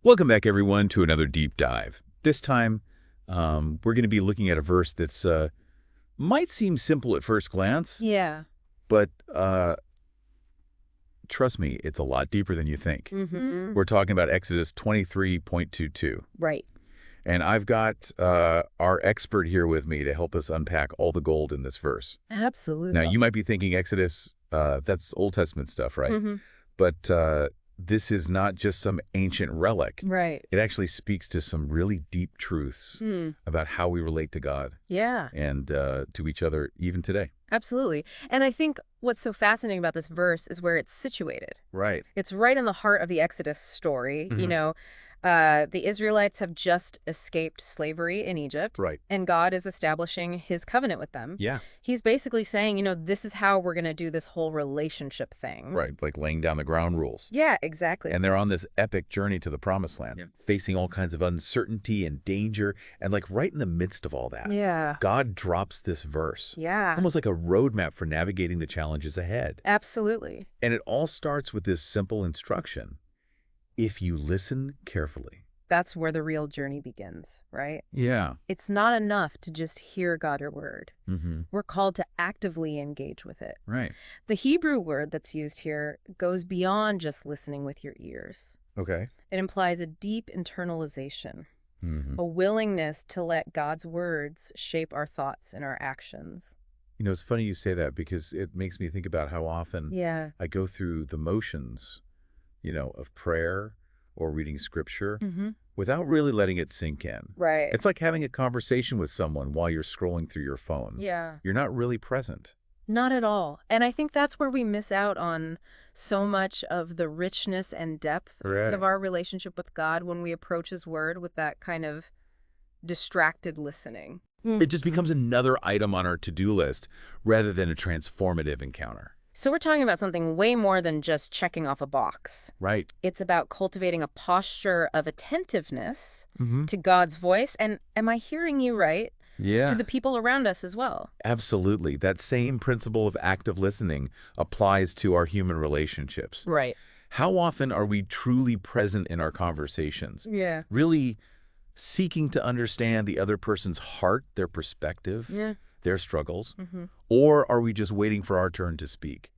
Welcome back, everyone, to another deep dive. This time, we're going to be looking at a verse that's might seem simple at first glance, Yeah. but trust me, it's a lot deeper than you think. We're talking about Exodus 23.22. Right. And I've got our expert here with me to help us unpack all the gold in this verse. Absolutely. Now, you might be thinking Exodus, that's Old Testament stuff, right? But this is not just some ancient relic. Right. It actually speaks to some really deep truths about how we relate to God Yeah, and to each other even today. absolutely. And I think what's so fascinating about this verse is where it's situated. Right. It's right in the heart of the Exodus story. The Israelites have just escaped slavery in Egypt. Right. And God is establishing his covenant with them. Yeah. He's basically saying, this is how we're going to do this whole relationship thing. Right. Like laying down the ground rules. Yeah, exactly. And they're on this epic journey to the promised land, Yeah. facing all kinds of uncertainty and danger. And like right in the midst of all that, Yeah. God drops this verse. Yeah. Almost like a roadmap for navigating the challenges ahead. Absolutely. And it all starts with this simple instruction. If you listen carefully. That's where the real journey begins, right? Yeah. It's not enough to just hear God's word. We're called to actively engage with it. Right. The Hebrew word that's used here goes beyond just listening with your ears. Okay. It implies a deep internalization, a willingness to let God's words shape our thoughts and our actions. You know, it's funny you say that because it makes me think about how often Yeah. I go through the motions, of prayer or reading scripture without really letting it sink in. Right. It's like having a conversation with someone while you're scrolling through your phone. Yeah. You're not really present. Not at all. And I think that's where we miss out on so much of the richness and depth Right. of our relationship with God when we approach his word with that kind of distracted listening. It just becomes another item on our to-do list rather than a transformative encounter. So we're talking about something way more than just checking off a box. Right. It's about cultivating a posture of attentiveness to God's voice. And am I hearing you right? Yeah. To the people around us as well. Absolutely. That same principle of active listening applies to our human relationships. Right. How often are we truly present in our conversations? Yeah. Really seeking to understand the other person's heart, their perspective, Yeah. their struggles? Or are we just waiting for our turn to speak?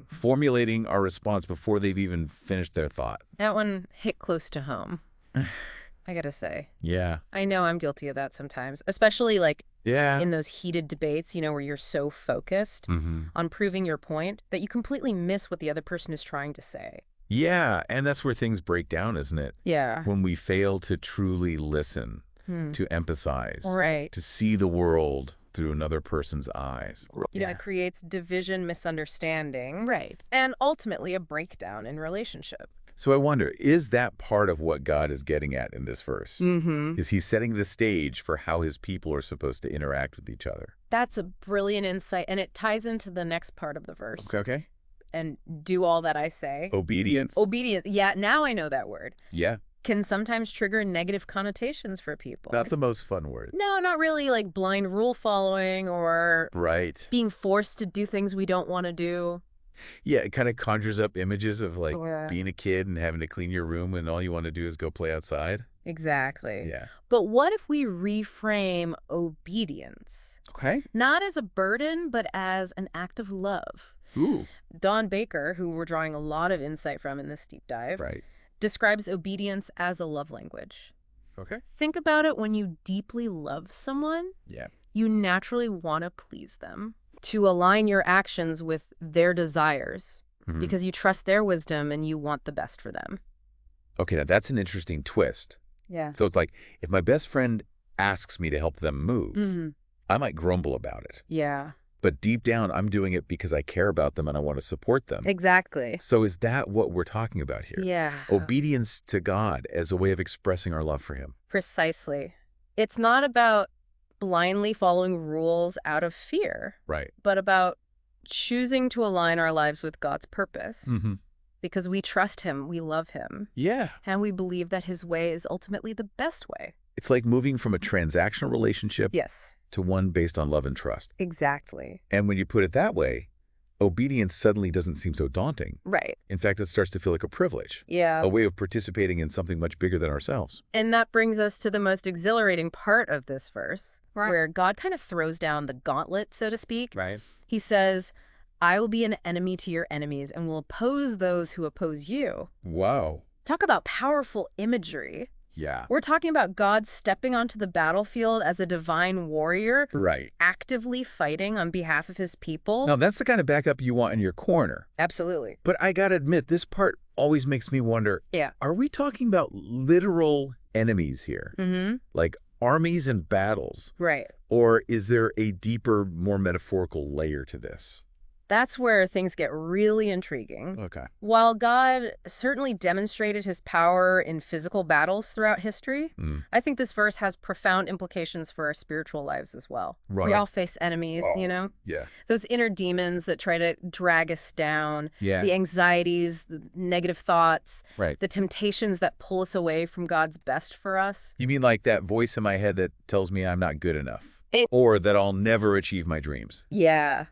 Formulating our response before they've even finished their thought. That one hit close to home, I gotta say. Yeah. I know I'm guilty of that sometimes, especially Yeah. in those heated debates, where you're so focused on proving your point that you completely miss what the other person is trying to say. Yeah. And that's where things break down, isn't it? Yeah. When we fail to truly listen, to empathize, Right. to see the world through another person's eyes. It creates division, misunderstanding. Right. And ultimately a breakdown in relationship. So I wonder, is that part of what God is getting at in this verse? Is he setting the stage for how his people are supposed to interact with each other? That's a brilliant insight, and it ties into the next part of the verse. Okay. And do all that I say. Obedience. Obedience. Yeah, now I know that word. Yeah. Can sometimes trigger negative connotations for people. Not the most fun word. No, not really, like blind rule following or Right. being forced to do things we don't want to do. Yeah, it kind of conjures up images of like Yeah. being a kid and having to clean your room and all you want to do is go play outside. Exactly. Yeah. But what if we reframe obedience? Okay. Not as a burden, but as an act of love. Ooh. Don Baker, who we're drawing a lot of insight from in this deep dive, Right. describes obedience as a love language. Okay. Think about it. When you deeply love someone, Yeah. you naturally want to please them, to align your actions with their desires, because you trust their wisdom and you want the best for them. Okay, now that's an interesting twist. Yeah. So it's like, if my best friend asks me to help them move, I might grumble about it. Yeah. But deep down, I'm doing it because I care about them and I want to support them. Exactly. So is that what we're talking about here? Yeah. Obedience to God as a way of expressing our love for him. Precisely. It's not about blindly following rules out of fear, Right. but about choosing to align our lives with God's purpose. Because we trust him, we love him, Yeah. and we believe that his way is ultimately the best way. It's like moving from a transactional relationship Yes. to one based on love and trust. Exactly. And when you put it that way, obedience suddenly doesn't seem so daunting. Right. In fact, it starts to feel like a privilege, Yeah. a way of participating in something much bigger than ourselves. And that brings us to the most exhilarating part of this verse, Right. where God kind of throws down the gauntlet, so to speak. Right. He says, I will be an enemy to your enemies and will oppose those who oppose you. Wow. Talk about powerful imagery. Yeah. We're talking about God stepping onto the battlefield as a divine warrior, Right. actively fighting on behalf of his people. Now, that's the kind of backup you want in your corner. Absolutely. But I gotta admit, this part always makes me wonder, Yeah. are we talking about literal enemies here? Mm-hmm. Like armies and battles? Right. Or is there a deeper, more metaphorical layer to this? That's where things get really intriguing. Okay. While God certainly demonstrated his power in physical battles throughout history, I think this verse has profound implications for our spiritual lives as well. Right. We all face enemies, you know? Yeah. Those inner demons that try to drag us down, Yeah. the anxieties, the negative thoughts, Right. the temptations that pull us away from God's best for us. You mean like that voice in my head that tells me I'm not good enough? It- Or that I'll never achieve my dreams? Yeah.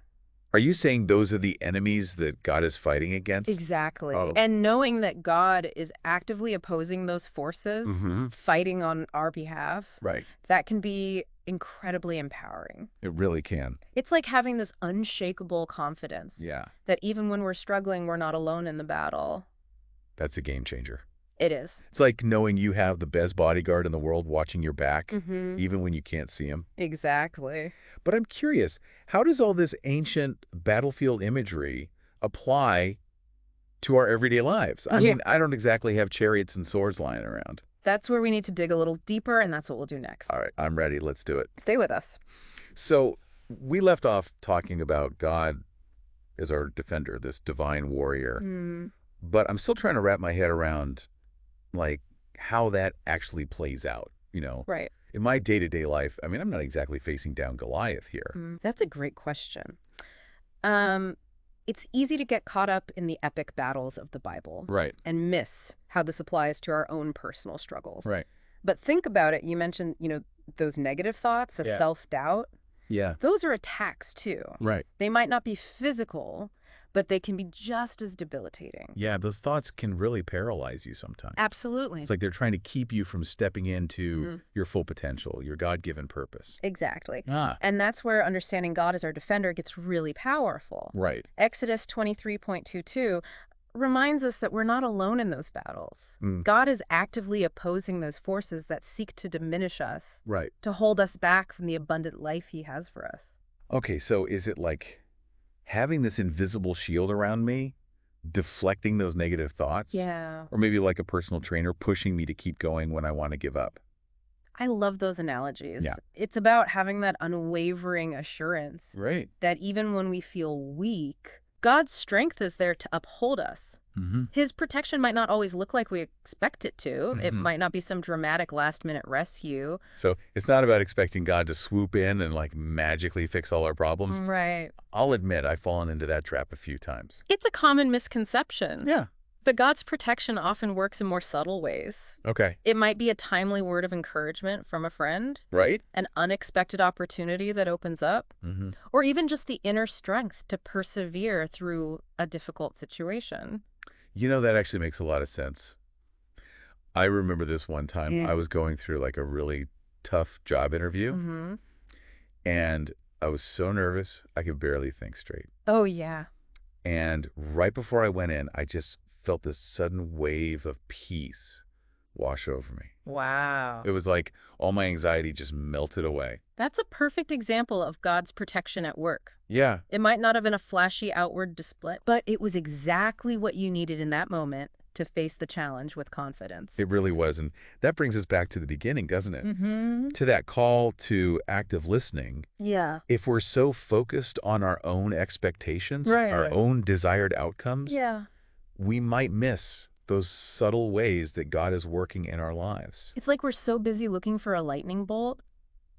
Are you saying those are the enemies that God is fighting against? Exactly. Oh. And knowing that God is actively opposing those forces, fighting on our behalf, Right. that can be incredibly empowering. It really can. It's like having this unshakable confidence Yeah. that even when we're struggling, we're not alone in the battle. That's a game changer. It is. It's like knowing you have the best bodyguard in the world watching your back, Mm-hmm. even when you can't see him. Exactly. But I'm curious, how does all this ancient battlefield imagery apply to our everyday lives? I mean, I don't exactly have chariots and swords lying around. That's where we need to dig a little deeper, and that's what we'll do next. All right, I'm ready. Let's do it. Stay with us. So we left off talking about God as our defender, this divine warrior. But I'm still trying to wrap my head around, like, how that actually plays out, you know? Right. In my day-to-day life, I mean, I'm not exactly facing down Goliath here. That's a great question. It's easy to get caught up in the epic battles of the Bible Right. and miss how this applies to our own personal struggles. Right. But think about it. You mentioned, those negative thoughts, Yeah. self-doubt. Yeah. Those are attacks too. Right. They might not be physical, but they can be just as debilitating. Yeah, those thoughts can really paralyze you sometimes. Absolutely. It's like they're trying to keep you from stepping into your full potential, your God-given purpose. Exactly. Ah, And that's where understanding God as our defender gets really powerful. right. Exodus 23.22 reminds us that we're not alone in those battles. Mm. God is actively opposing those forces that seek to diminish us, Right. to hold us back from the abundant life he has for us. Okay, so is it like having this invisible shield around me, deflecting those negative thoughts? Yeah. Or maybe like a personal trainer pushing me to keep going when I want to give up? I love those analogies. Yeah. It's about having that unwavering assurance Right. that even when we feel weak, God's strength is there to uphold us. Mm-hmm. His protection might not always look like we expect it to. It Mhm. might not be some dramatic last-minute rescue. So it's not about expecting God to swoop in and like magically fix all our problems. Right. I'll admit I've fallen into that trap a few times. It's a common misconception. Yeah. But God's protection often works in more subtle ways. Okay. It might be a timely word of encouragement from a friend, Right? an unexpected opportunity that opens up, Mm-hmm. or even just the inner strength to persevere through a difficult situation. You know, that actually makes a lot of sense. I remember this one time Yeah. I was going through like a really tough job interview Mm-hmm. and I was so nervous I could barely think straight. Oh, yeah. And right before I went in, I just felt this sudden wave of peace wash over me. Wow. It was like all my anxiety just melted away. That's a perfect example of God's protection at work. Yeah. It might not have been a flashy outward display, but it was exactly what you needed in that moment to face the challenge with confidence. It really was. And that brings us back to the beginning, doesn't it? Mm-hmm. To that call to active listening. Yeah. If we're so focused on our own expectations, Right. our own desired outcomes, Yeah. we might miss those subtle ways that God is working in our lives. It's like we're so busy looking for a lightning bolt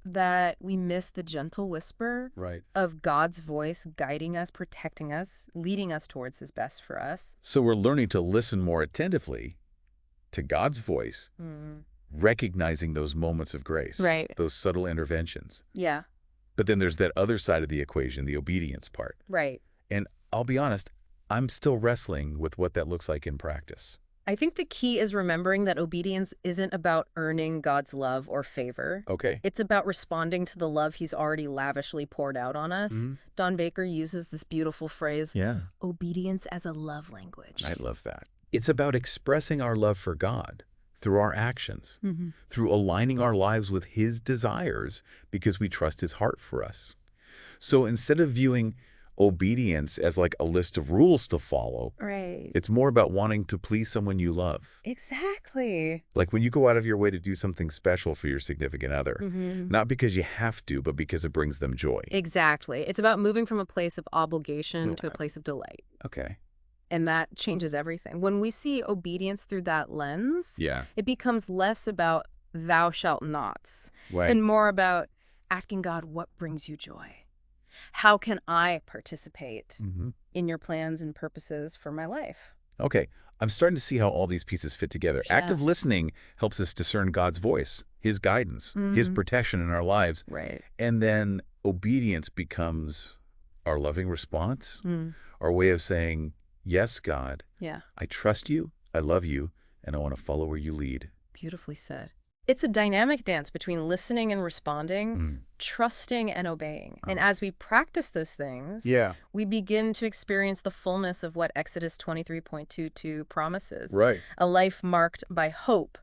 that we miss the gentle whisper Right. of God's voice guiding us, protecting us, leading us towards his best for us. So we're learning to listen more attentively to God's voice, recognizing those moments of grace, Right. those subtle interventions. Yeah. But then there's that other side of the equation, the obedience part. Right. And I'll be honest, I'm still wrestling with what that looks like in practice. I think the key is remembering that obedience isn't about earning God's love or favor. Okay. It's about responding to the love he's already lavishly poured out on us. Mm-hmm. Don Baker uses this beautiful phrase, Yeah. obedience as a love language. I love that. It's about expressing our love for God through our actions, through aligning our lives with his desires because we trust his heart for us. So instead of viewing obedience as like a list of rules to follow, Right. it's more about wanting to please someone you love. Exactly. Like when you go out of your way to do something special for your significant other, not because you have to, but because it brings them joy. Exactly. It's about moving from a place of obligation to a place of delight. Okay. And that changes everything. When we see obedience through that lens, Yeah. it becomes less about thou shalt nots Right. and more about asking God, what brings you joy? How can I participate in your plans and purposes for my life? Okay. I'm starting to see how all these pieces fit together. Yeah. Active listening helps us discern God's voice, his guidance, his protection in our lives. Right. And then obedience becomes our loving response, our way of saying, yes, God, Yeah. I trust you, I love you, and I want to follow where you lead. Beautifully said. It's a dynamic dance between listening and responding, trusting and obeying. And as we practice those things, we begin to experience the fullness of what Exodus 23:22 promises. Right. A life marked by hope,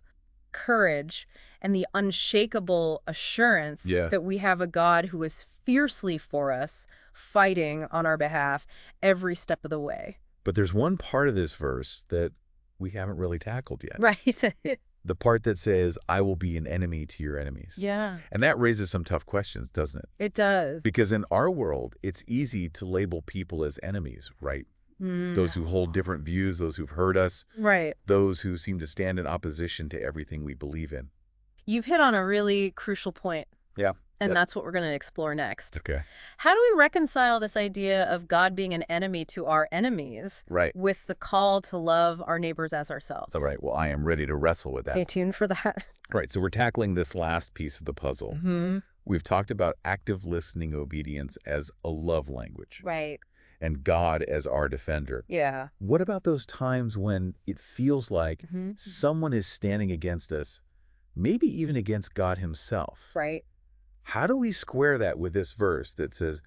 courage, and the unshakable assurance that we have a God who is fiercely for us, fighting on our behalf every step of the way. But there's one part of this verse that we haven't really tackled yet. Right. The part that says, I will be an enemy to your enemies. Yeah. And that raises some tough questions, doesn't it? It does. Because in our world, it's easy to label people as enemies, right? Those who hold different views, those who've hurt us, Right. those who seem to stand in opposition to everything we believe in. You've hit on a really crucial point. Yeah. And that's what we're going to explore next. Okay. How do we reconcile this idea of God being an enemy to our enemies with the call to love our neighbors as ourselves? All right. Well, I am ready to wrestle with that. Stay tuned for that. Right. So we're tackling this last piece of the puzzle. We've talked about active listening obedience as a love language. Right. And God as our defender. Yeah. What about those times when it feels like someone is standing against us, maybe even against God himself? Right. How do we square that with this verse that says,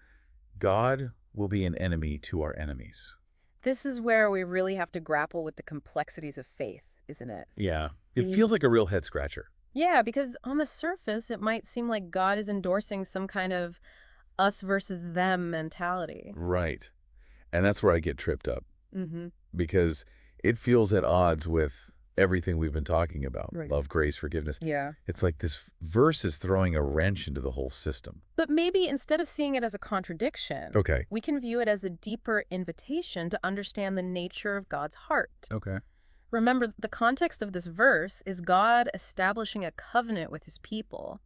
God will be an enemy to our enemies? This is where we really have to grapple with the complexities of faith, isn't it? Yeah. It feels like a real head scratcher. Yeah, because on the surface, it might seem like God is endorsing some kind of us versus them mentality. Right. And that's where I get tripped up. Because it feels at odds with everything we've been talking about. Right. Love, grace, forgiveness. Yeah. It's like this verse is throwing a wrench into the whole system. But maybe instead of seeing it as a contradiction, we can view it as a deeper invitation to understand the nature of God's heart. Okay. Remember, the context of this verse is God establishing a covenant with his people.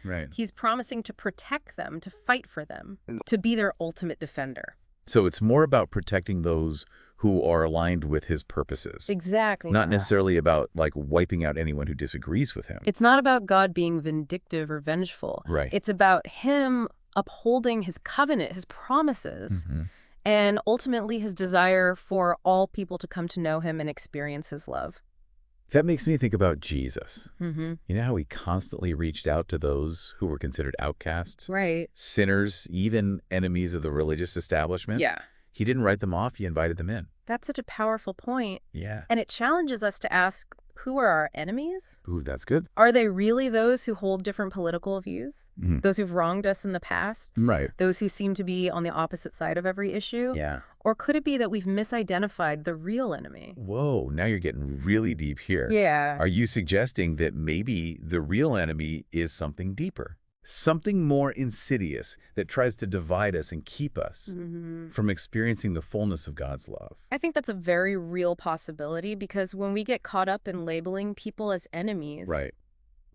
Right. He's promising to protect them, to fight for them, to be their ultimate defender. So it's more about protecting those who are aligned with his purposes. Exactly. Not necessarily about like wiping out anyone who disagrees with him. It's not about God being vindictive or vengeful. Right. It's about him upholding his covenant, his promises, and ultimately his desire for all people to come to know him and experience his love. That makes me think about Jesus. Mm-hmm. You know how he constantly reached out to those who were considered outcasts? Right. Sinners, even enemies of the religious establishment? Yeah. He didn't write them off, he invited them in. That's such a powerful point. Yeah. And it challenges us to ask, who are our enemies? Ooh, that's good. Are they really those who hold different political views? Those who've wronged us in the past? Right. Those who seem to be on the opposite side of every issue? Yeah. Or could it be that we've misidentified the real enemy? Whoa, now you're getting really deep here. Yeah. Are you suggesting that maybe the real enemy is something deeper? Something more insidious that tries to divide us and keep us from experiencing the fullness of God's love? I think that's a very real possibility because when we get caught up in labeling people as enemies,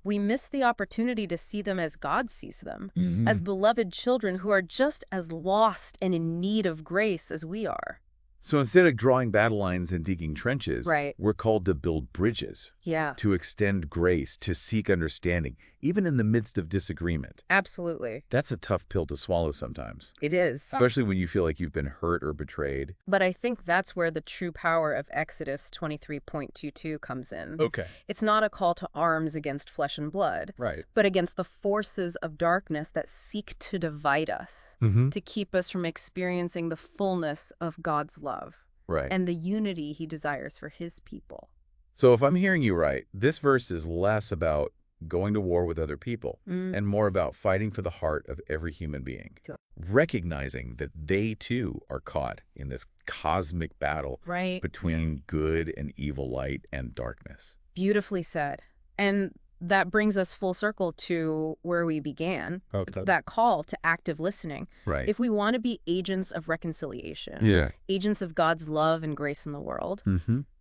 we miss the opportunity to see them as God sees them, as beloved children who are just as lost and in need of grace as we are. So instead of drawing battle lines and digging trenches, Right. we're called to build bridges, Yeah, to extend grace, to seek understanding, even in the midst of disagreement. absolutely. That's a tough pill to swallow sometimes, It is. especially when you feel like you've been hurt or betrayed. But I think that's where the true power of Exodus 23.22 comes in. Okay. It's not a call to arms against flesh and blood, Right. but against the forces of darkness that seek to divide us, to keep us from experiencing the fullness of God's love Right. and the unity he desires for his people. So if I'm hearing you right, this verse is less about going to war with other people and more about fighting for the heart of every human being, recognizing that they too are caught in this cosmic battle Right. between good and evil, light and darkness. Beautifully said. And that brings us full circle to where we began, Okay. that call to active listening. Right. If we want to be agents of reconciliation, agents of God's love and grace in the world,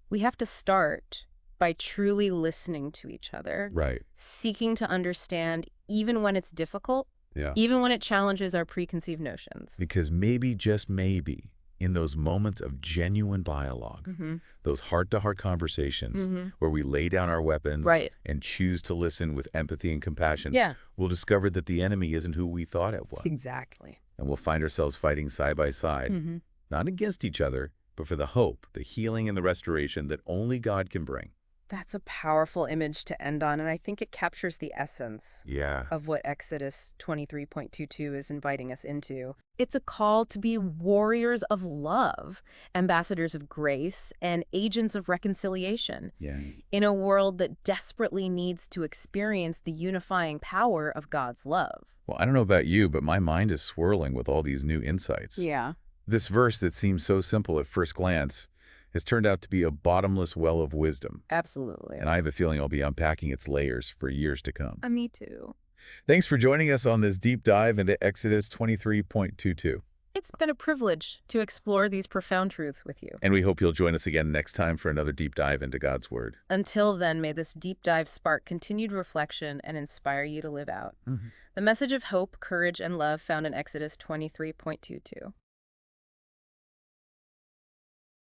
we have to start by truly listening to each other, Right. seeking to understand even when it's difficult, Yeah. even when it challenges our preconceived notions. Because maybe, just maybe, in those moments of genuine dialogue, those heart-to-heart conversations where we lay down our weapons Right. and choose to listen with empathy and compassion, Yeah. we'll discover that the enemy isn't who we thought it was. Exactly. And we'll find ourselves fighting side by side, not against each other, but for the hope, the healing, and the restoration that only God can bring. That's a powerful image to end on, and I think it captures the essence of what Exodus 23.22 is inviting us into. It's a call to be warriors of love, ambassadors of grace, and agents of reconciliation in a world that desperately needs to experience the unifying power of God's love. Well, I don't know about you, but my mind is swirling with all these new insights. Yeah. This verse that seems so simple at first glance has turned out to be a bottomless well of wisdom. Absolutely. And I have a feeling I'll be unpacking its layers for years to come. Me too. Thanks for joining us on this deep dive into Exodus 23.22. It's been a privilege to explore these profound truths with you. And we hope you'll join us again next time for another deep dive into God's Word. Until then, may this deep dive spark continued reflection and inspire you to live out the message of hope, courage, and love found in Exodus 23.22.